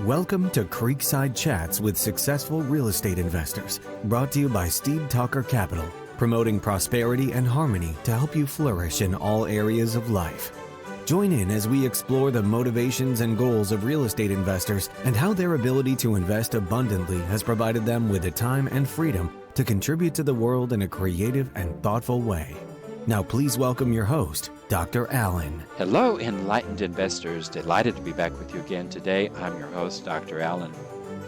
Welcome to Creekside Chats with Successful Real Estate Investors, brought to you by Akras Capital, promoting prosperity and harmony to help you flourish in all areas of life. Join in as we explore the motivations and goals of real estate investors and how their ability to invest abundantly has provided them with the time and freedom to contribute to the world in a creative and thoughtful way. Now please welcome your host, Dr. Allen. Hello, enlightened investors. Delighted to be back with you again today. I'm your host, Dr. Allen.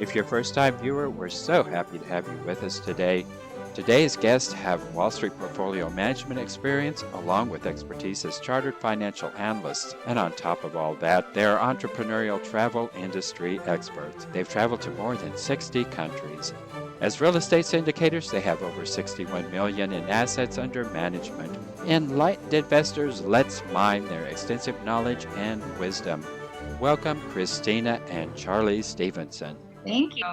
If you're a first-time viewer, we're so happy to have you with us today. Today's guests have Wall Street portfolio management experience along with expertise as Chartered Financial Analysts. And on top of all that, they're entrepreneurial travel industry experts. They've traveled to more than 60 countries. As real estate syndicators, they have over $61 million in assets under management. Enlightened investors, let's mine their extensive knowledge and wisdom. Welcome, Kristina and Charlie Stevenson. Thank you.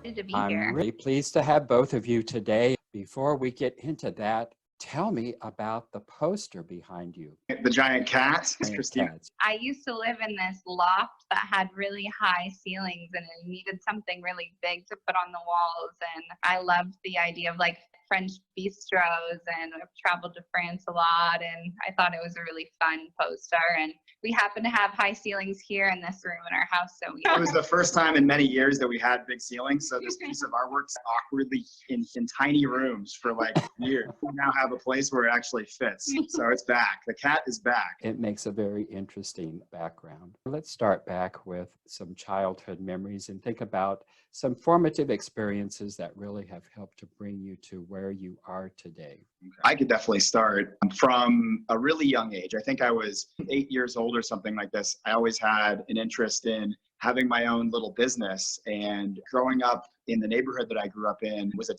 Good to be here. I'm really pleased to have both of you today. Before we get into that, tell me about the poster behind you. The giant cat. Christina. I used to live in this loft that had really high ceilings and it needed something really big to put on the walls. And I loved the idea of like French bistros, and I've traveled to France a lot, and I thought it was a really fun poster. And we happen to have high ceilings here in this room in our house. So It was the first time in many years that we had big ceilings. So this piece of artwork's awkwardly in tiny rooms for like years. We now have a place where it actually fits. So it's back. The cat is back. It makes a very interesting background. Let's start back with some childhood memories and think about some formative experiences that really have helped to bring you to where you are today. I could definitely start from a really young age. I think I was 8 years old or something like this. I always had an interest in having my own little business, and growing up in the neighborhood that I grew up in was a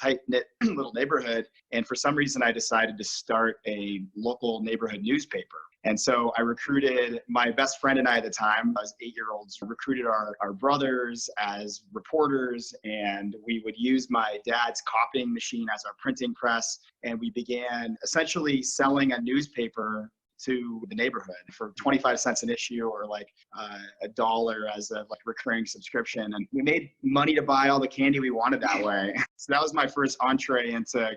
tight-knit little neighborhood. And for some reason, I decided to start a local neighborhood newspaper. And so I recruited my best friend and I at the time, I was 8-year-olds, recruited our brothers as reporters, and we would use my dad's copying machine as our printing press. And we began essentially selling a newspaper to the neighborhood for 25 cents an issue, or like $1 as a like recurring subscription. And we made money to buy all the candy we wanted that way. So that was my first entree into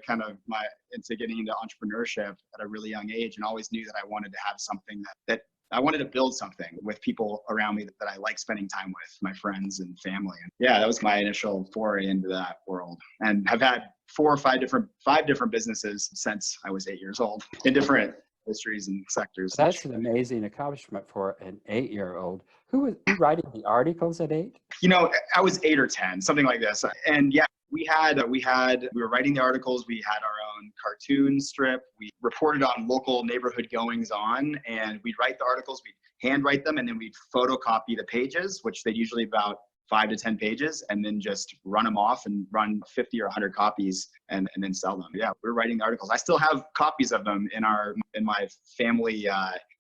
into getting into entrepreneurship at a really young age, and always knew that I wanted to have something that I wanted to build something with people around me that I like spending time with, my friends and family. And yeah, that was my initial foray into that world, and have had 5 different businesses since I was 8 years old in different industries and sectors. That's an amazing accomplishment for an 8-year-old. Who was writing the articles at 8? I was 8 or 10, something like this. And yeah, we were writing the articles. We had our own cartoon strip. We reported on local neighborhood goings on, and we'd write the articles. We'd handwrite them, and then we'd photocopy the pages, which they'd usually about 5 to 10 pages, and then just run them off and run 50 or 100 copies and then sell them. Yeah, we're writing the articles. I still have copies of them in my family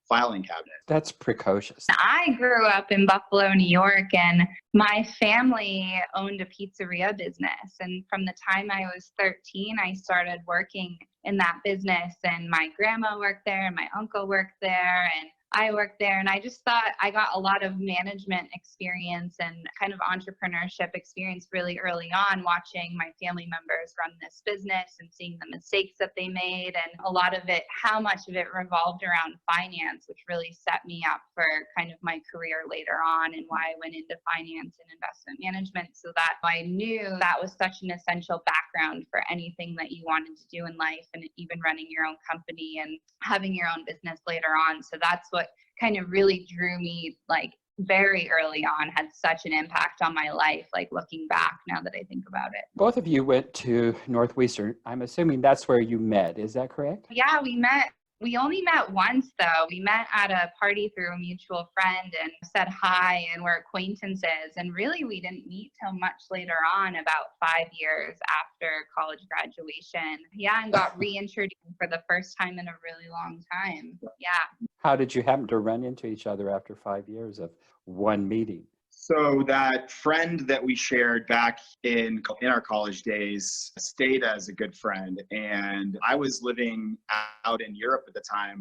filing cabinet. That's precocious. I grew up in Buffalo, New York, and my family owned a pizzeria business. And from the time I was 13, I started working in that business, and my grandma worked there and my uncle worked there, and I worked there. And I just thought I got a lot of management experience and kind of entrepreneurship experience really early on, watching my family members run this business and seeing the mistakes that they made, and a lot of it, how much of it revolved around finance, which really set me up for kind of my career later on, and why I went into finance and investment management, so that I knew that was such an essential background for anything that you wanted to do in life, and even running your own company and having your own business later on. So that's what kind of really drew me, like very early on, had such an impact on my life, like looking back now that I think about it. Both of you went to Northwestern. I'm assuming that's where you met. Is that correct? Yeah, we met. We only met once, though. We met at a party through a mutual friend and said hi, and we're acquaintances. And really, we didn't meet till much later on, about 5 years after college graduation. Yeah, and got reintroduced for the first time in a really long time. Yeah. How did you happen to run into each other after 5 years of one meeting? So that friend that we shared back in our college days stayed as a good friend. And I was living out in Europe at the time,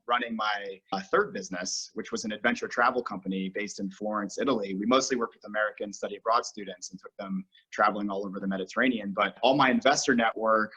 running my third business, which was an adventure travel company based in Florence, Italy. We mostly worked with American study abroad students and took them traveling all over the Mediterranean. But all my investor network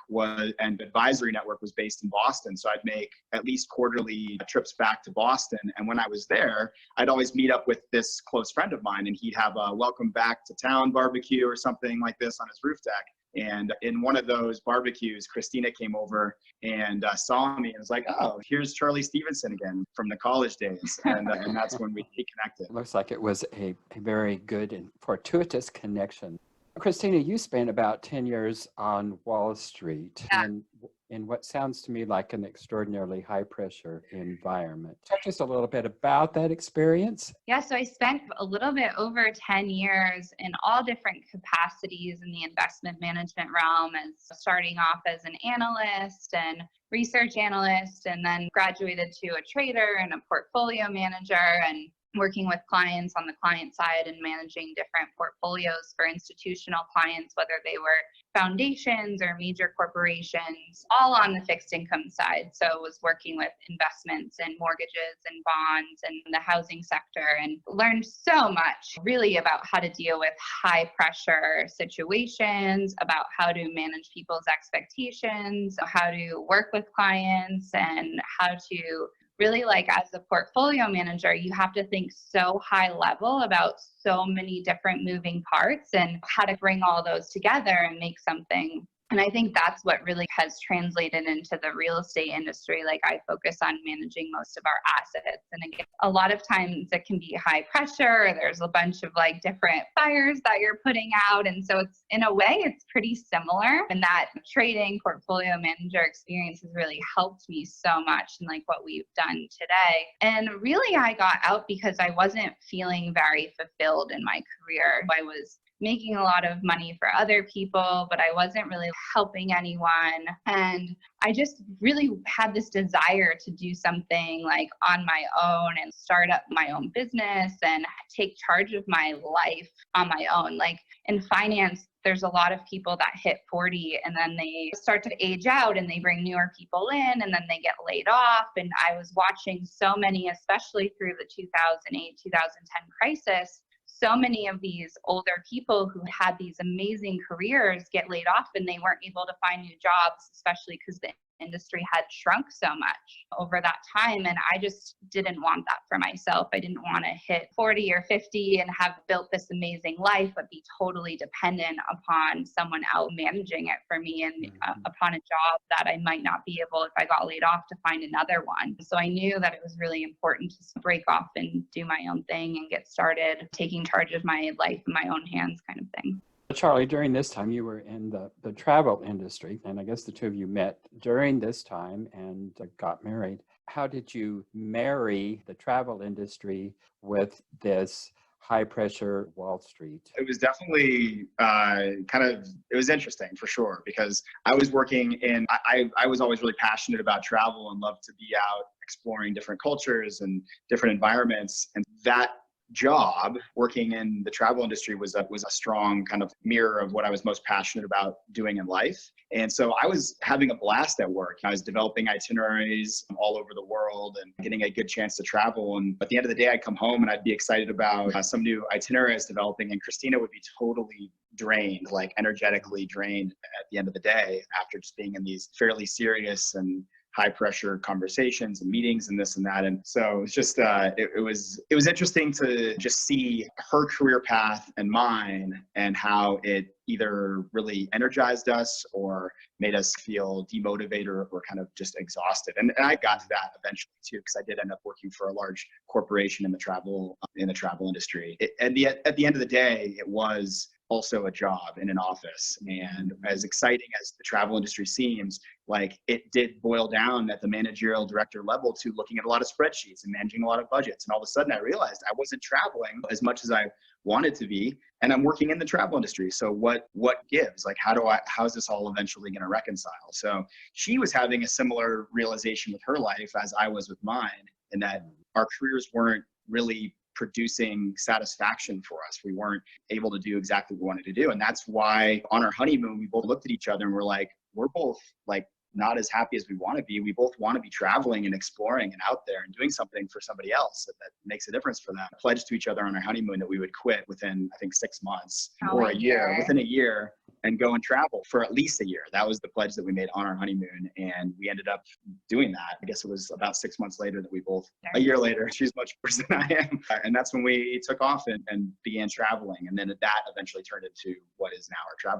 and advisory network was based in Boston. So I'd make at least quarterly trips back to Boston. And when I was there, I'd always meet up with this close friend of mine, and he'd have a welcome back to town barbecue or something like this on his roof deck. And in one of those barbecues, Kristina came over and saw me and was like, "Oh, here's Charlie Stevenson again from the college days." And that's when we connected. It looks like it was a very good and fortuitous connection. Kristina, you spent about 10 years on Wall Street and in what sounds to me like an extraordinarily high pressure environment. Talk to us a little bit about that experience. Yeah, so I spent a little bit over 10 years in all different capacities in the investment management realm, as starting off as an analyst and research analyst, and then graduated to a trader and a portfolio manager, and working with clients on the client side and managing different portfolios for institutional clients, whether they were foundations or major corporations, all on the fixed income side. So I was working with investments and mortgages and bonds and the housing sector, and learned so much really about how to deal with high pressure situations, about how to manage people's expectations, how to work with clients, and how to really, like, as a portfolio manager, you have to think so high level about so many different moving parts and how to bring all those together and make something. And I think that's what really has translated into the real estate industry. Like, I focus on managing most of our assets. And again, a lot of times it can be high pressure. There's a bunch of like different fires that you're putting out. And so it's, in a way, it's pretty similar. And that trading portfolio manager experience has really helped me so much in like what we've done today. And really, I got out because I wasn't feeling very fulfilled in my career. I was making a lot of money for other people, but I wasn't really helping anyone. And I just really had this desire to do something like on my own and start up my own business and take charge of my life on my own. Like, in finance, there's a lot of people that hit 40 and then they start to age out and they bring newer people in and then they get laid off. And I was watching so many, especially through the 2008, 2010 crisis, so many of these older people who had these amazing careers get laid off, and they weren't able to find new jobs, especially because the industry had shrunk so much over that time. And I just didn't want that for myself. I didn't want to hit 40 or 50 and have built this amazing life, but be totally dependent upon someone else managing it for me, and upon a job that I might not be able, if I got laid off, to find another one. So I knew that it was really important to break off and do my own thing and get started taking charge of my life in my own hands, kind of thing. Charlie, during this time, you were in the travel industry, and I guess the two of you met during this time and got married. How did you marry the travel industry with this high-pressure Wall Street? It was definitely it was interesting for sure, because I was working in, I was always really passionate about travel and loved to be out exploring different cultures and different environments. And that job, working in the travel industry, was a strong kind of mirror of what I was most passionate about doing in life. And so I was having a blast at work. I was developing itineraries all over the world and getting a good chance to travel. And at the end of the day, I'd come home and I'd be excited about some new itinerary I was developing, and Kristina would be totally drained, like energetically drained at the end of the day, after just being in these fairly serious and high pressure conversations and meetings and this and that. And so it's just, it was interesting to just see her career path and mine, and how it either really energized us or made us feel demotivated or kind of just exhausted. And I got to that eventually too, because I did end up working for a large corporation in the travel industry. At the end of the day, it was also a job in an office. And as exciting as the travel industry seems, like, it did boil down at the managerial director level to looking at a lot of spreadsheets and managing a lot of budgets. And all of a sudden I realized I wasn't traveling as much as I wanted to be, and I'm working in the travel industry. So what gives? Like, how is this all eventually going to reconcile? So she was having a similar realization with her life as I was with mine, in that our careers weren't really producing satisfaction for us. We weren't able to do exactly what we wanted to do. And that's why on our honeymoon, we both looked at each other and we're like, we're both like not as happy as we want to be. We both want to be traveling and exploring and out there and doing something for somebody else that makes a difference for them. Pledged to each other on our honeymoon that we would quit within, I think, 6 months or a year, within a year, and go and travel for at least a year. That was the pledge that we made on our honeymoon. And we ended up doing that. I guess it was about 6 months later that we both, a year later, she's much worse than I am. And that's when we took off and began traveling. And then that eventually turned into what is now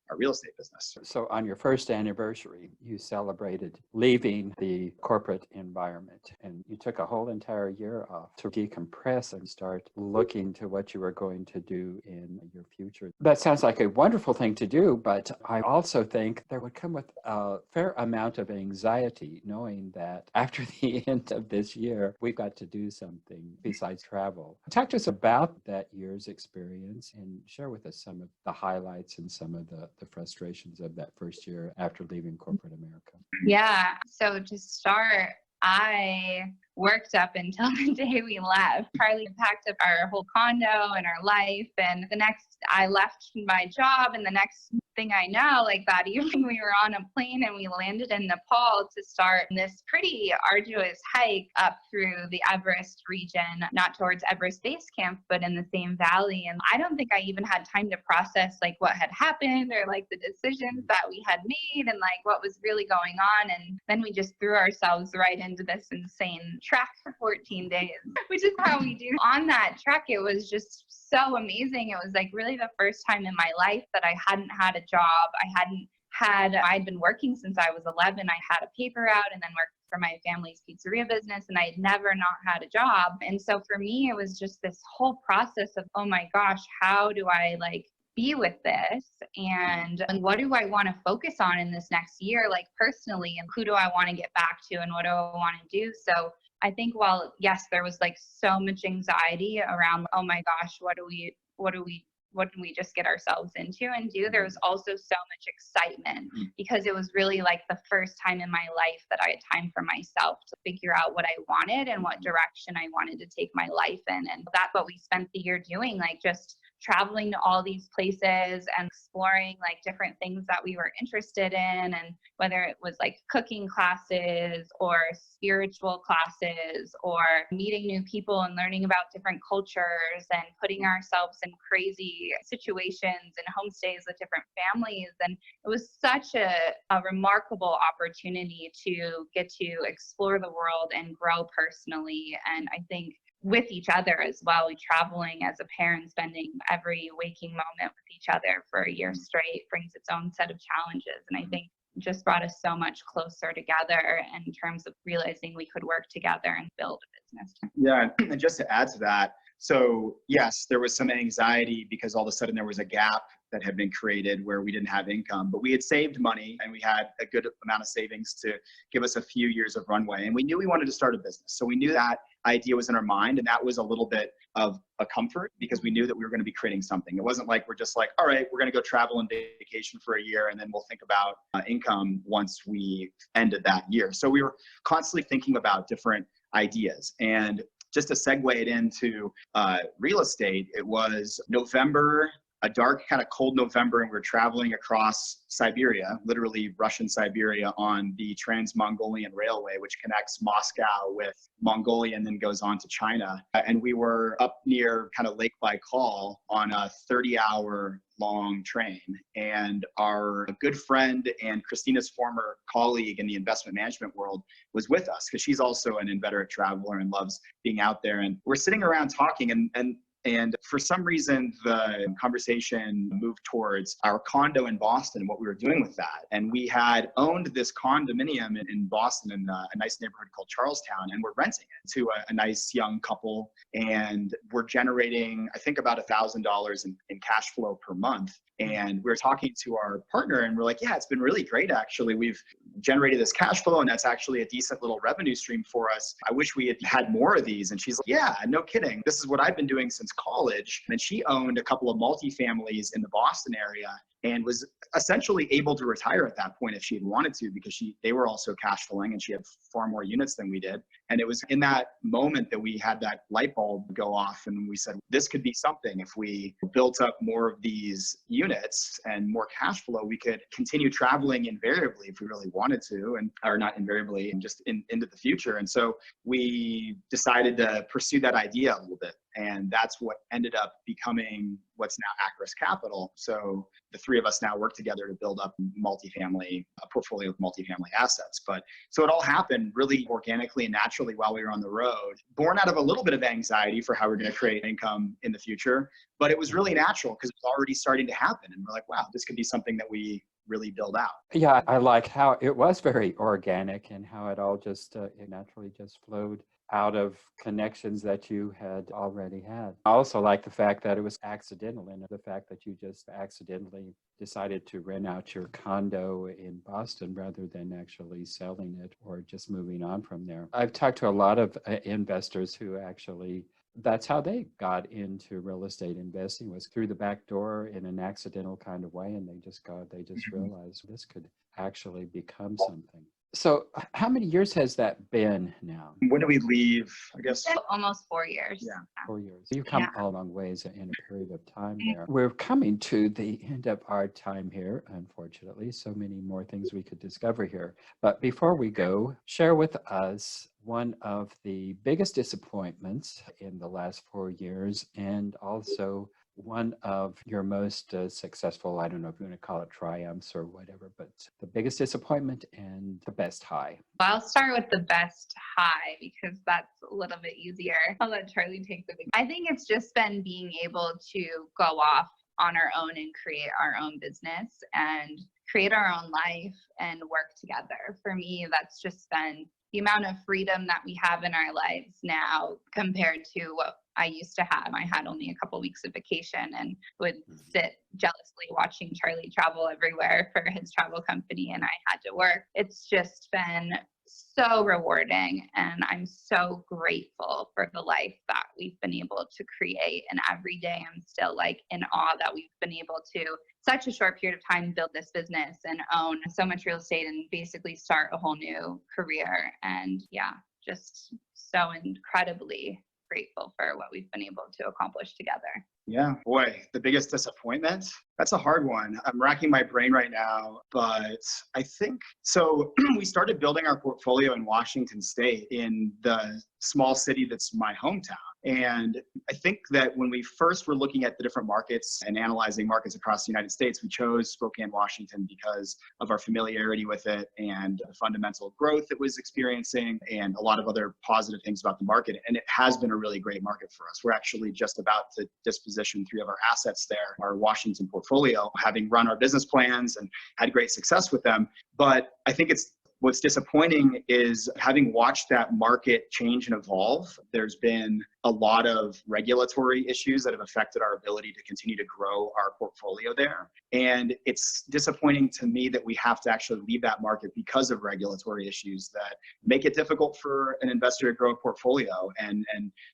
our real estate business. So on your first anniversary, you celebrated leaving the corporate environment, and you took a whole entire year off to decompress and start looking to what you were going to do in your future. That sounds like a wonderful thing to do, but I also think there would come with a fair amount of anxiety knowing that after the end of this year, we've got to do something besides travel. Talk to us about that year's experience and share with us some of the highlights and some of the frustrations of that first year after leaving corporate America. Yeah. So to start, I worked up until the day we left. Charlie packed up our whole condo and our life. And I left my job, and the next thing I know, like that evening, we were on a plane and we landed in Nepal to start this pretty arduous hike up through the Everest region, not towards Everest Base Camp, but in the same valley. And I don't think I even had time to process like what had happened or like the decisions that we had made and like what was really going on. And then we just threw ourselves right into this insane trek for 14 days, which is how we do. On that trek, it was just so amazing. It was like really the first time in my life that I hadn't had a job. I'd been working since I was 11. I had a paper route and then worked for my family's pizzeria business, and I had never not had a job. And so for me, it was just this whole process of, oh my gosh, how do I like be with this? And what do I want to focus on in this next year, like personally, and who do I want to get back to and what do I want to do? So I think while, yes, there was like so much anxiety around, oh my gosh, what do we just get ourselves into and do? There was also so much excitement because it was really like the first time in my life that I had time for myself to figure out what I wanted and what direction I wanted to take my life in. And that's what we spent the year doing, like just traveling to all these places and exploring like different things that we were interested in, and whether it was like cooking classes or spiritual classes or meeting new people and learning about different cultures and putting ourselves in crazy situations and homestays with different families. And it was such a remarkable opportunity to get to explore the world and grow personally. And I think with each other as well, traveling as a pair and spending every waking moment with each other for a year straight brings its own set of challenges. And I think it just brought us so much closer together in terms of realizing we could work together and build a business. Yeah, and just to add to that, so yes, there was some anxiety because all of a sudden there was a gap that had been created where we didn't have income, but we had saved money and we had a good amount of savings to give us a few years of runway. And we knew we wanted to start a business. So we knew that idea was in our mind, and that was a little bit of a comfort because we knew that we were going to be creating something. It wasn't like we're just like, all right, we're going to go travel and vacation for a year and then we'll think about income once we ended that year. So we were constantly thinking about different ideas. And just to segue it into real estate, it was November, a dark kind of cold November, and we're traveling across Siberia, literally Russian Siberia, on the Trans-Mongolian Railway, which connects Moscow with Mongolia and then goes on to China. And we were up near kind of Lake Baikal on a 30-hour long train. And our good friend and Kristina's former colleague in the investment management world was with us because she's also an inveterate traveler and loves being out there. And we're sitting around talking, and for some reason, the conversation moved towards our condo in Boston and what we were doing with that. And we had owned this condominium in Boston in a nice neighborhood called Charlestown, and we're renting it to a nice young couple. And we're generating, I think, about $1,000 in cash flow per month. And we were talking to our partner and we're like, yeah, it's been really great, actually. We've generated this cash flow and that's actually a decent little revenue stream for us. I wish we had more of these. And she's like, yeah, no kidding. This is what I've been doing since college. And she owned a couple of multifamilies in the Boston area and was essentially able to retire at that point if she had wanted to, because they were also cash flowing and she had far more units than we did. And it was in that moment that we had that light bulb go off and we said, this could be something. If we built up more of these units and more cash flow, we could continue traveling invariably if we really wanted to, or not invariably, and just into the future. And so we decided to pursue that idea a little bit. And that's what ended up becoming what's now Akras Capital. So the three of us now work together to build up a portfolio of multifamily assets. But so it all happened really organically and naturally while we were on the road, born out of a little bit of anxiety for how we're going to create income in the future. But it was really natural because it was already starting to happen. And we're like, wow, this could be something that we really build out. Yeah, I like how it was very organic and how it all just it naturally just flowed out of connections that you had already had. I also like the fact that it was accidental, and the fact that you just accidentally decided to rent out your condo in Boston rather than actually selling it or just moving on from there. I've talked to a lot of investors who actually, that's how they got into real estate investing, was through the back door in an accidental kind of way. And they just realized this could actually become something. So how many years has that been now? When did we leave? I guess almost 4 years. Yeah. 4 years. You've come a long ways in a period of time there. We're coming to the end of our time here, unfortunately. So many more things we could discover here. But before we go, share with us one of the biggest disappointments in the last 4 years, and also one of your most successful, I don't know if you want to call it triumphs or whatever, but the biggest disappointment and the best high. I'll start with the best high because that's a little bit easier. I'll let Charlie take the big. I think it's just been being able to go off on our own and create our own business and create our own life and work together. For me, that's just been the amount of freedom that we have in our lives now compared to what I used to have. I had only a couple weeks of vacation and would sit jealously watching Charlie travel everywhere for his travel company, and I had to work. It's just been so rewarding, and I'm so grateful for the life that we've been able to create. And every day I'm still like in awe that we've been able to, such a short period of time, build this business and own so much real estate and basically start a whole new career. And yeah, just so incredibly grateful for what we've been able to accomplish together. Yeah, boy, the biggest disappointment? That's a hard one. I'm racking my brain right now, but I think, so we started building our portfolio in Washington State, in the small city that's my hometown. And I think that when we first were looking at the different markets and analyzing markets across the United States, we chose Spokane, Washington because of our familiarity with it and the fundamental growth it was experiencing and a lot of other positive things about the market. And it has been a really great market for us. We're actually just about to disposition 3 of our assets there, our Washington portfolio, having run our business plans and had great success with them. But I think what's disappointing is having watched that market change and evolve, there's been a lot of regulatory issues that have affected our ability to continue to grow our portfolio there. And it's disappointing to me that we have to actually leave that market because of regulatory issues that make it difficult for an investor to grow a portfolio and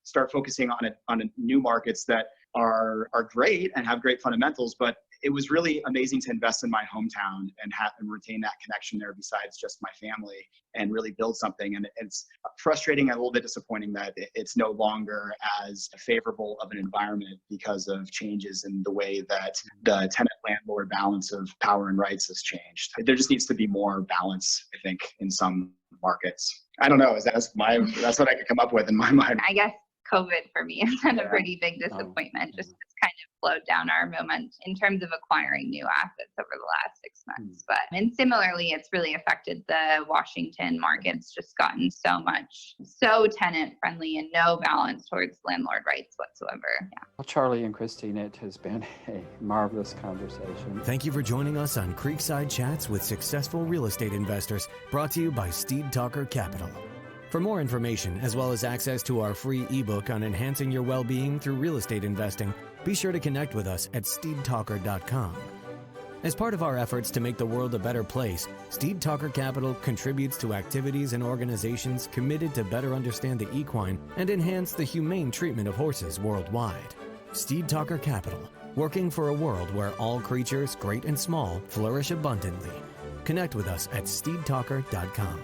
start focusing on new markets that are great and have great fundamentals, but it was really amazing to invest in my hometown and retain that connection there besides just my family and really build something. And it's frustrating and a little bit disappointing that it's no longer as favorable of an environment because of changes in the way that the tenant-landlord balance of power and rights has changed. There just needs to be more balance, I think, in some markets. I don't know. That's what I could come up with in my mind. I guess COVID for me has been a pretty big disappointment. Just kind of slowed down our moment in terms of acquiring new assets over the last 6 months. And similarly, it's really affected the Washington market. It's just gotten so tenant friendly and no balance towards landlord rights whatsoever. Yeah. Well, Charlie and Kristina, it has been a marvelous conversation. Thank you for joining us on Creekside Chats with Successful Real Estate Investors, brought to you by Steed Talker Capital. For more information, as well as access to our free ebook on enhancing your well-being through real estate investing, be sure to connect with us at steedtalker.com. As part of our efforts to make the world a better place, Steed Talker Capital contributes to activities and organizations committed to better understand the equine and enhance the humane treatment of horses worldwide. Steed Talker Capital, working for a world where all creatures, great and small, flourish abundantly. Connect with us at steedtalker.com.